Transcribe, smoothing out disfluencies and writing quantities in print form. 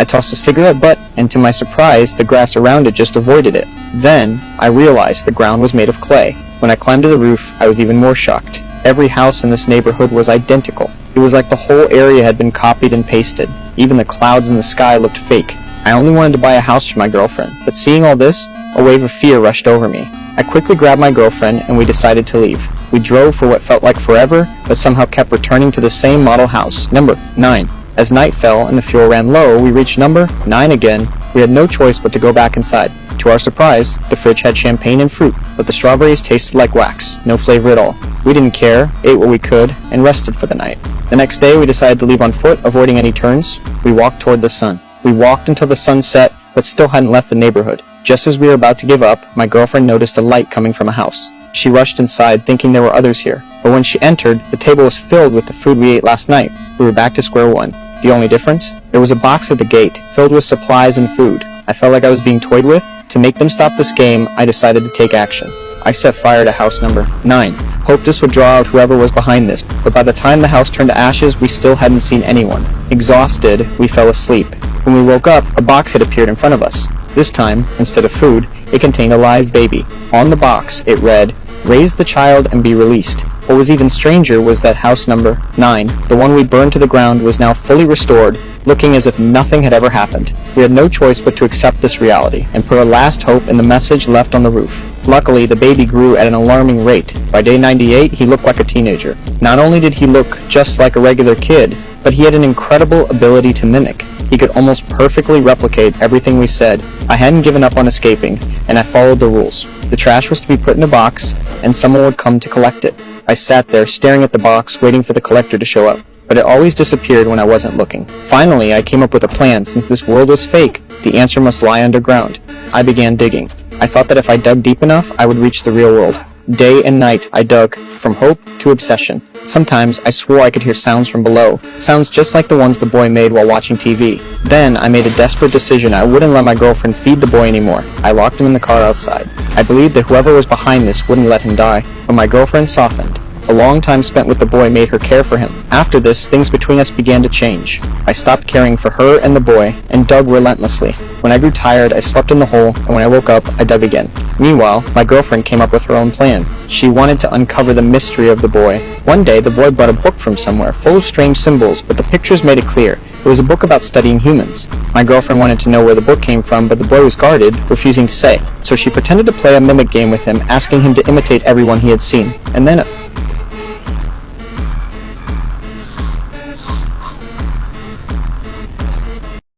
tossed a cigarette butt, and to my surprise, the grass around it just avoided it. Then, I realized the ground was made of clay. When I climbed to the roof, I was even more shocked. Every house in this neighborhood was identical. It was like the whole area had been copied and pasted. Even the clouds in the sky looked fake. I only wanted to buy a house for my girlfriend, but seeing all this, a wave of fear rushed over me. I quickly grabbed my girlfriend and we decided to leave. We drove for what felt like forever, but somehow kept returning to the same model house, number 9. As night fell and the fuel ran low, we reached number 9 again. We had no choice but to go back inside. To our surprise, the fridge had champagne and fruit, but the strawberries tasted like wax, no flavor at all. We didn't care, ate what we could, and rested for the night. The next day, we decided to leave on foot, avoiding any turns. We walked toward the sun. We walked until the sun set, but still hadn't left the neighborhood. Just as we were about to give up, my girlfriend noticed a light coming from a house. She rushed inside, thinking there were others here. But when she entered, the table was filled with the food we ate last night. We were back to square one. The only difference? There was a box at the gate, filled with supplies and food. I felt like I was being toyed with. To make them stop this game, I decided to take action. I set fire to house number 9. Hoped this would draw out whoever was behind this, but by the time the house turned to ashes, we still hadn't seen anyone. Exhausted, we fell asleep. When we woke up, a box had appeared in front of us. This time, instead of food, it contained a live baby. On the box, it read, "Raise the child and be released." What was even stranger was that house number 9, the one we burned to the ground, was now fully restored, looking as if nothing had ever happened. We had no choice but to accept this reality, and put our last hope in the message left on the roof. Luckily, the baby grew at an alarming rate. By day 98, he looked like a teenager. Not only did he look just like a regular kid, but he had an incredible ability to mimic. He could almost perfectly replicate everything we said. I hadn't given up on escaping, and I followed the rules. The trash was to be put in a box, and someone would come to collect it. I sat there, staring at the box, waiting for the collector to show up. But it always disappeared when I wasn't looking. Finally, I came up with a plan. Since this world was fake, the answer must lie underground. I began digging. I thought that if I dug deep enough, I would reach the real world. Day and night, I dug, from hope to obsession. Sometimes, I swore I could hear sounds from below, sounds just like the ones the boy made while watching TV. Then, I made a desperate decision. I wouldn't let my girlfriend feed the boy anymore. I locked him in the car outside. I believed that whoever was behind this wouldn't let him die. But my girlfriend softened. A long time spent with the boy made her care for him. After this, things between us began to change. I stopped caring for her and the boy, and dug relentlessly. When I grew tired, I slept in the hole, and when I woke up, I dug again. Meanwhile, my girlfriend came up with her own plan. She wanted to uncover the mystery of the boy. One day, the boy brought a book from somewhere, full of strange symbols, but the pictures made it clear. It was a book about studying humans. My girlfriend wanted to know where the book came from, but the boy was guarded, refusing to say. So she pretended to play a mimic game with him, asking him to imitate everyone he had seen. And then